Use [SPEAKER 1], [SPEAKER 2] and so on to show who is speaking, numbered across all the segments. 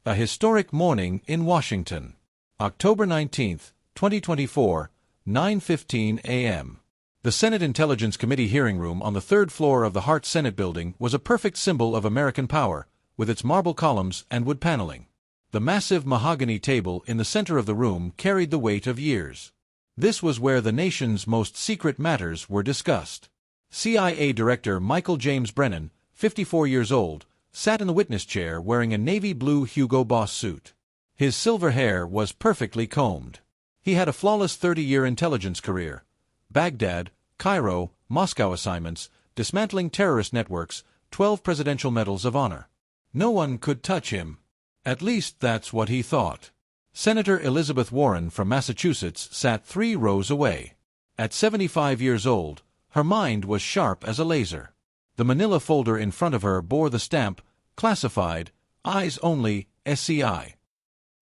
[SPEAKER 1] A historic morning in Washington. October 19, 2024, 9:15 a.m. The Senate Intelligence Committee hearing room on the third floor of the Hart Senate Building was a perfect symbol of American power, with its marble columns and wood paneling. The massive mahogany table in the center of the room carried the weight of years. This was where the nation's most secret matters were discussed. CIA Director Michael James Brennan, 54 years old, sat in the witness chair wearing a navy blue Hugo Boss suit. His silver hair was perfectly combed. He had a flawless 30-year intelligence career. Baghdad, Cairo, Moscow assignments, dismantling terrorist networks, 12 Presidential Medals of Honor. No one could touch him. At least that's what he thought. Senator Elizabeth Warren from Massachusetts sat 3 rows away. At 75 years old, her mind was sharp as a laser. The manila folder in front of her bore the stamp, "Classified, Eyes Only, SCI."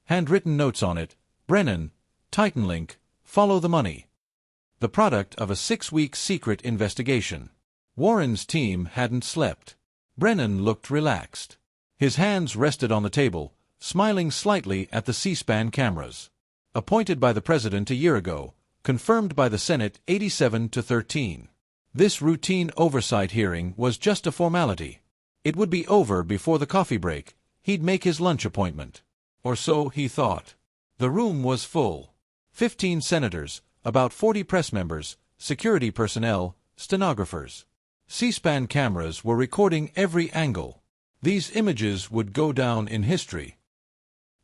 [SPEAKER 1] Handwritten notes on it, "Brennan, Titan Link, follow the money." The product of a 6-week secret investigation. Warren's team hadn't slept. Brennan looked relaxed. His hands rested on the table, smiling slightly at the C-SPAN cameras. Appointed by the president a year ago, confirmed by the Senate 87-13. This routine oversight hearing was just a formality. It would be over before the coffee break. He'd make his lunch appointment. Or so he thought. The room was full. 15 senators, about 40 press members, security personnel, stenographers. C-SPAN cameras were recording every angle. These images would go down in history.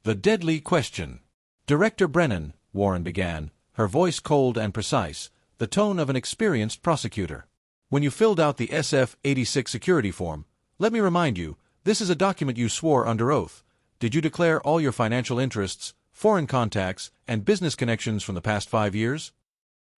[SPEAKER 1] The deadly question. "Director Brennan," Warren began, her voice cold and precise, the tone of an experienced prosecutor. "When you filled out the SF-86 security form, let me remind you, this is a document you swore under oath. Did you declare all your financial interests, foreign contacts, and business connections from the past 5 years?"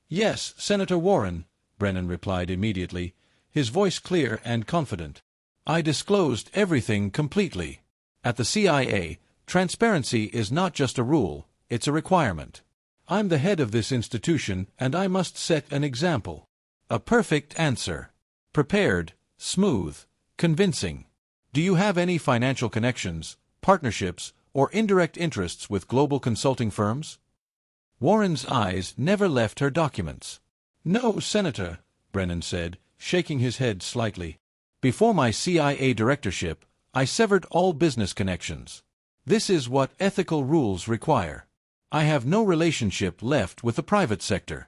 [SPEAKER 1] "Yes, Senator Warren," Brennan replied immediately, his voice clear and confident. "I disclosed everything completely. At the CIA, transparency is not just a rule, it's a requirement. I'm the head of this institution, and I must set an example." A perfect answer. Prepared, smooth, convincing. "Do you have any financial connections, partnerships, or indirect interests with global consulting firms?" Warren's eyes never left her documents. "No, Senator," Brennan said, shaking his head slightly. "Before my CIA directorship, I severed all business connections. This is what ethical rules require. I have no relationship left with the private sector."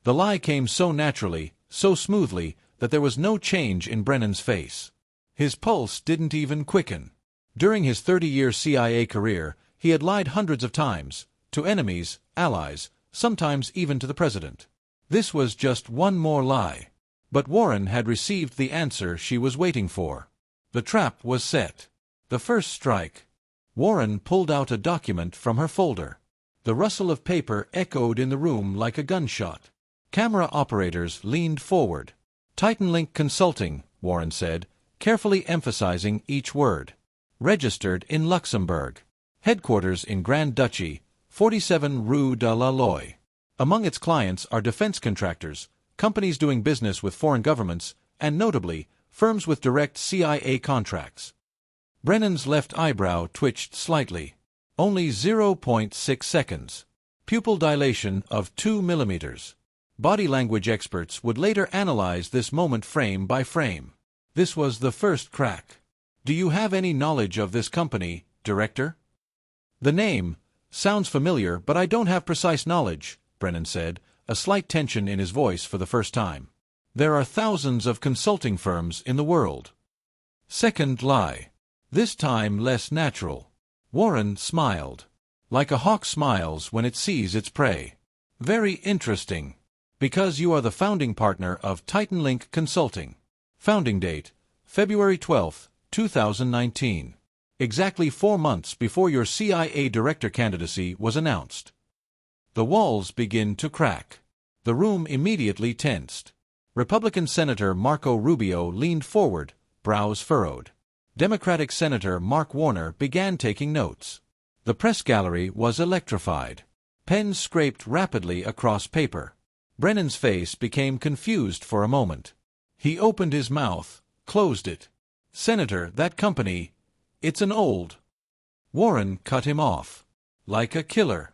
[SPEAKER 1] The lie came so naturally, so smoothly, that there was no change in Brennan's face. His pulse didn't even quicken. During his 30-year CIA career, he had lied hundreds of times, to enemies, allies, sometimes even to the president. This was just one more lie. But Warren had received the answer she was waiting for. The trap was set. The first strike. Warren pulled out a document from her folder. The rustle of paper echoed in the room like a gunshot. Camera operators leaned forward. "Titan Link Consulting," Warren said, carefully emphasizing each word. "Registered in Luxembourg. Headquarters in Grand Duchy, 47 Rue de la Loi. Among its clients are defense contractors, companies doing business with foreign governments, and notably, firms with direct CIA contracts." Brennan's left eyebrow twitched slightly. Only 0.6 seconds. Pupil dilation of 2 millimeters. Body language experts would later analyze this moment frame by frame. This was the first crack. "Do you have any knowledge of this company, Director?" "The name sounds familiar, but I don't have precise knowledge," Brennan said, a slight tension in his voice for the first time. "There are thousands of consulting firms in the world." Second lie. This time less natural. Warren smiled. Like a hawk smiles when it sees its prey. "Very interesting. Because you are the founding partner of Titan Link Consulting. Founding date, February 12, 2019. Exactly 4 months before your CIA director candidacy was announced." The walls begin to crack. The room immediately tensed. Republican Senator Marco Rubio leaned forward, brows furrowed. Democratic Senator Mark Warner began taking notes. The press gallery was electrified. Pens scraped rapidly across paper. Brennan's face became confused for a moment. He opened his mouth, closed it. "Senator, that company, it's an old Warren cut him off. Like a killer.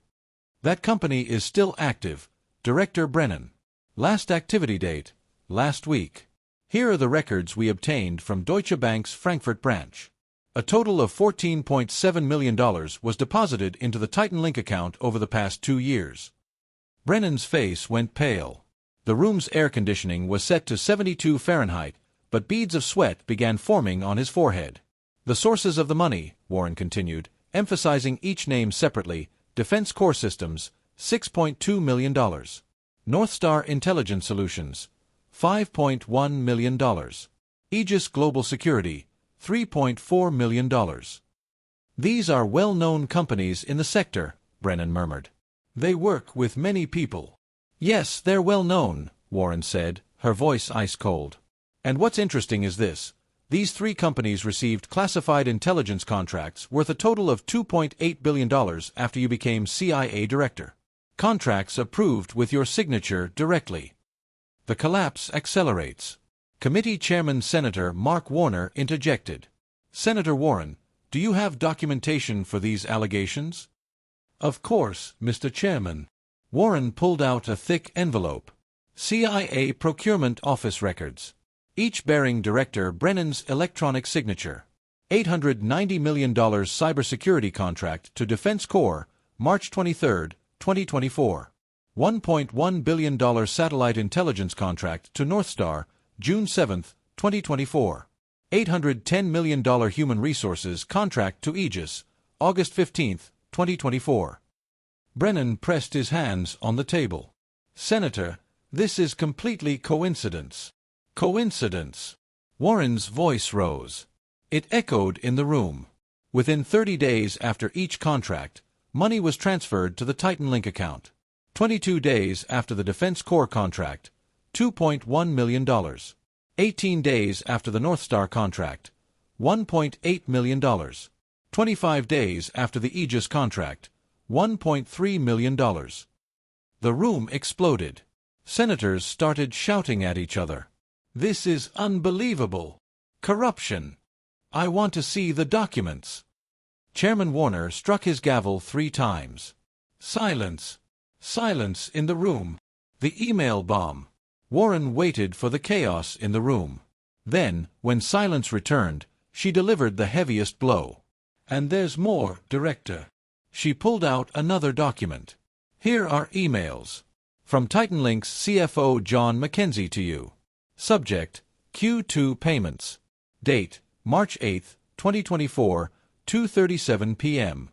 [SPEAKER 1] That company is still active, Director Brennan. Last activity date, last week. Here are the records we obtained from Deutsche Bank's Frankfurt branch. A total of $14.7 million was deposited into the Titan Link account over the past 2 years. Brennan's face went pale. The room's air conditioning was set to 72 Fahrenheit, but beads of sweat began forming on his forehead. The sources of the money, Warren continued, emphasizing each name separately: Defense Core Systems, $6.2 million. North Star Intelligence Solutions, $5.1 million. Aegis Global Security, $3.4 million. These are well-known companies in the sector, Brennan murmured. They work with many people. Yes, they're well-known, Warren said, her voice ice-cold. And what's interesting is this. These 3 companies received classified intelligence contracts worth a total of $2.8 billion after you became CIA director. Contracts approved with your signature directly. The collapse accelerates. Committee Chairman Senator Mark Warner interjected. Senator Warren, do you have documentation for these allegations? Of course, Mr. Chairman. Warren pulled out a thick envelope. CIA Procurement Office records. Each bearing Director Brennan's electronic signature. $890 million cybersecurity contract to Defense Corps, March 23, 2024. $1.1 billion satellite intelligence contract to North Star, June 7, 2024. $810 million human resources contract to Aegis, August 15, 2024. Brennan pressed his hands on the table. Senator, this is completely coincidence. Coincidence. Warren's voice rose. It echoed in the room. Within 30 days after each contract, money was transferred to the Titan Link account. 22 days after the Defense Corps contract, $2.1 million. 18 days after the North Star contract, $1.8 million. 25 days after the Aegis contract, $1.3 million. The room exploded. Senators started shouting at each other. This is unbelievable. Corruption. I want to see the documents. Chairman Warner struck his gavel 3 times. Silence. Silence in the room. The email bomb. Warren waited for the chaos in the room. Then, when silence returned, she delivered the heaviest blow. And there's more, Director. She pulled out another document. Here are emails. From Titan Link's CFO John McKenzie to you. Subject, Q2 Payments. Date, March 8, 2024, 2:37 p.m.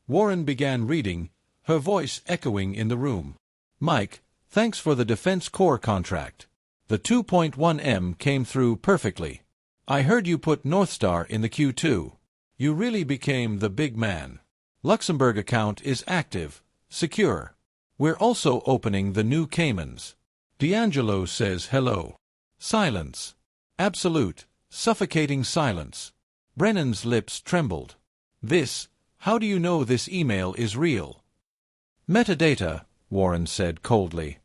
[SPEAKER 1] Warren began reading, her voice echoing in the room. Mike, thanks for the Defense Corps contract. The 2.1M came through perfectly. I heard you put North Star in the Q2. You really became the big man. Luxembourg account is active, secure. We're also opening the new Caymans. D'Angelo says hello. Silence. Absolute, suffocating silence. Brennan's lips trembled. How do you know this email is real? Metadata, Warren said coldly.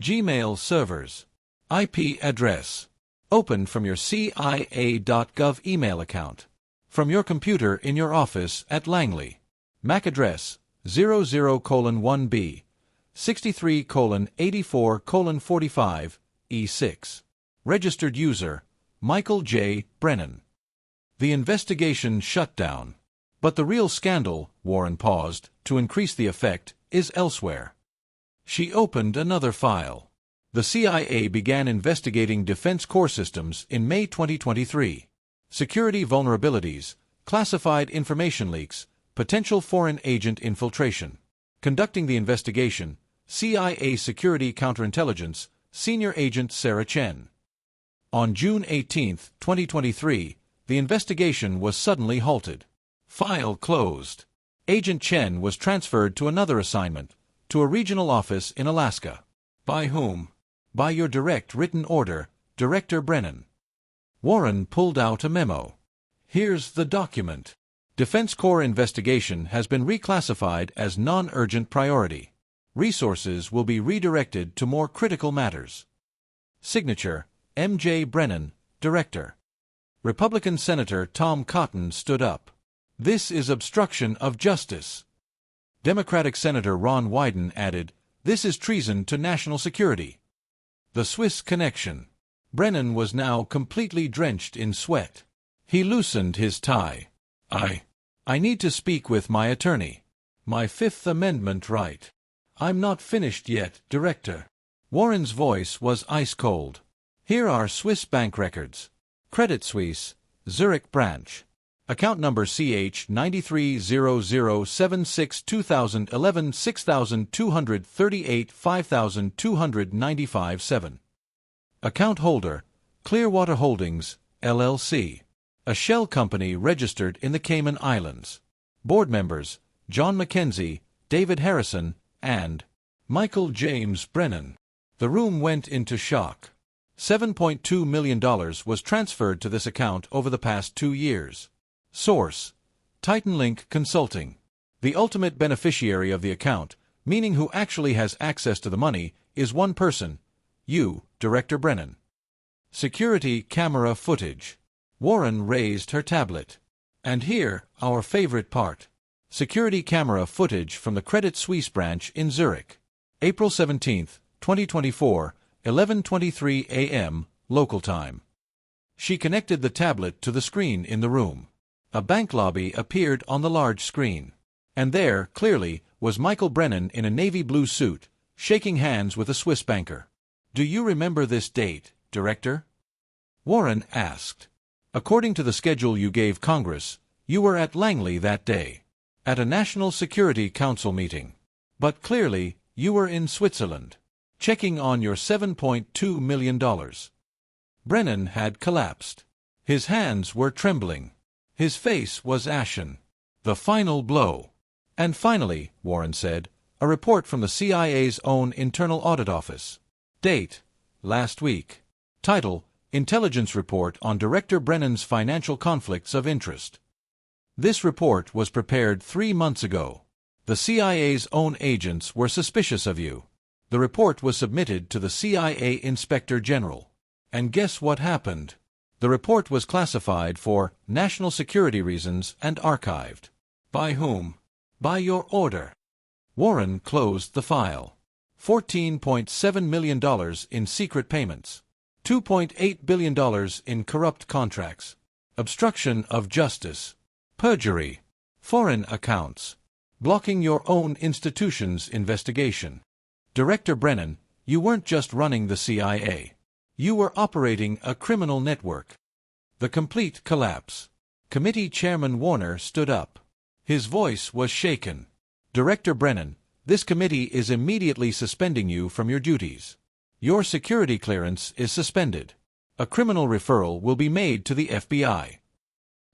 [SPEAKER 1] Gmail servers. IP address. Opened from your CIA.gov email account. From your computer in your office at Langley. MAC address 00:1B 63:84:45 E6. Registered user Michael J. Brennan. The investigation shut down. But the real scandal, Warren paused, to increase the effect, is elsewhere. She opened another file. The CIA began investigating Defense Core Systems in May 2023. Security vulnerabilities, classified information leaks, potential foreign agent infiltration. Conducting the investigation, CIA Security Counterintelligence, Senior Agent Sarah Chen. On June 18, 2023, the investigation was suddenly halted. File closed. Agent Chen was transferred to another assignment, to a regional office in Alaska. By whom? By your direct written order, Director Brennan. Warren pulled out a memo. Here's the document. Defense Corps investigation has been reclassified as non-urgent priority. Resources will be redirected to more critical matters. Signature, M.J. Brennan, Director. Republican Senator Tom Cotton stood up. This is obstruction of justice. Democratic Senator Ron Wyden added, "This is treason to national security." The Swiss connection. Brennan was now completely drenched in sweat. He loosened his tie. I need to speak with my attorney. My Fifth Amendment right. I'm not finished yet, Director. Warren's voice was ice-cold. Here are Swiss bank records. Credit Suisse, Zurich branch. Account number CH930076 2011 6238 5295 7. Account holder, Clearwater Holdings, LLC. A shell company registered in the Cayman Islands. Board members, John Mackenzie, David Harrison, and Michael James Brennan. The room went into shock. $7.2 million was transferred to this account over the past 2 years. Source: TitanLink Consulting. The ultimate beneficiary of the account, meaning who actually has access to the money, is one person, you, Director Brennan. Security camera footage. Warren raised her tablet. And here, our favorite part. Security camera footage from the Credit Suisse branch in Zurich. April 17, 2024, 11:23 a.m., local time. She connected the tablet to the screen in the room. A bank lobby appeared on the large screen. And there, clearly, was Michael Brennan in a navy blue suit, shaking hands with a Swiss banker. "Do you remember this date, Director?" Warren asked. "According to the schedule you gave Congress, you were at Langley that day, at a National Security Council meeting. But clearly, you were in Switzerland, checking on your $7.2 million. Brennan had collapsed. His hands were trembling. His face was ashen. The final blow. "And finally," Warren said, "a report from the CIA's own Internal Audit Office. Date: last week. Title: Intelligence Report on Director Brennan's Financial Conflicts of Interest. This report was prepared 3 months ago. The CIA's own agents were suspicious of you. The report was submitted to the CIA Inspector General. And guess what happened? The report was classified for national security reasons and archived. By whom? By your order." Warren closed the file. $14.7 million in secret payments. $2.8 billion in corrupt contracts. Obstruction of justice. Perjury. Foreign accounts. Blocking your own institution's investigation. Director Brennan, you weren't just running the CIA. You were operating a criminal network. The complete collapse. Committee Chairman Warner stood up. His voice was shaken. "Director Brennan, this committee is immediately suspending you from your duties. Your security clearance is suspended. A criminal referral will be made to the FBI."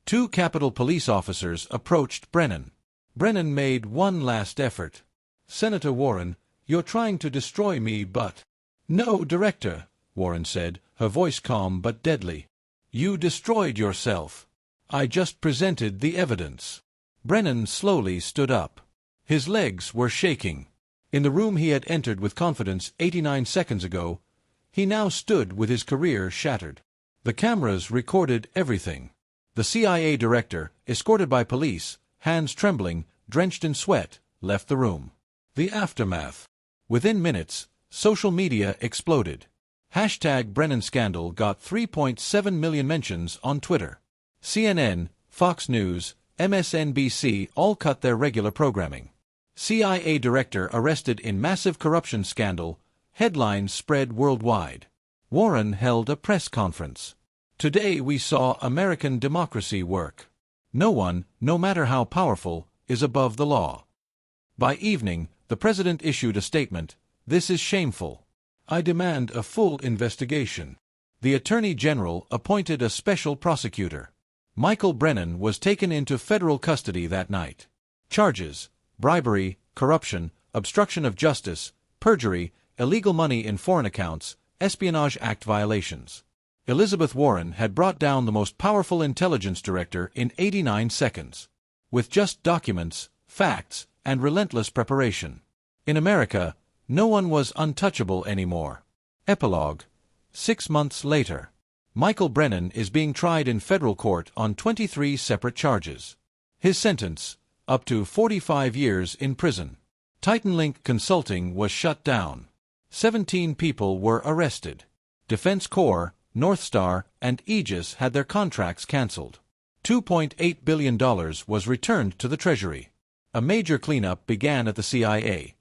[SPEAKER 1] 2 Capitol Police officers approached Brennan. Brennan made one last effort. "Senator Warren, you're trying to destroy me, but—" "No, Director," Warren said, her voice calm but deadly. "You destroyed yourself. I just presented the evidence." Brennan slowly stood up. His legs were shaking. In the room he had entered with confidence 89 seconds ago, he now stood with his career shattered. The cameras recorded everything. The CIA director, escorted by police, hands trembling, drenched in sweat, left the room. The aftermath. Within minutes, social media exploded. #Brennan Scandal got 3.7 million mentions on Twitter. CNN, Fox News, MSNBC all cut their regular programming. CIA director arrested in massive corruption scandal. Headlines spread worldwide. Warren held a press conference. "Today we saw American democracy work. No one, no matter how powerful, is above the law." By evening, the president issued a statement. "This is shameful. I demand a full investigation." The Attorney General appointed a special prosecutor. Michael Brennan was taken into federal custody that night. Charges: bribery, corruption, obstruction of justice, perjury, illegal money in foreign accounts, Espionage Act violations. Elizabeth Warren had brought down the most powerful intelligence director in 89 seconds. With just documents, facts, and relentless preparation. In America, no one was untouchable anymore. Epilogue. 6 months later. Michael Brennan is being tried in federal court on 23 separate charges. His sentence, up to 45 years in prison. Titanlink Consulting was shut down. 17 people were arrested. Defense Corps, Northstar, and Aegis had their contracts cancelled. $2.8 billion was returned to the Treasury. A major cleanup began at the CIA.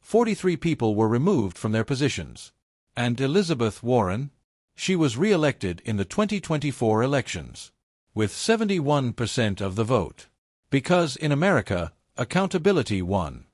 [SPEAKER 1] 43 people were removed from their positions. And Elizabeth Warren? She was re-elected in the 2024 elections, with 71% of the vote. Because in America, accountability won.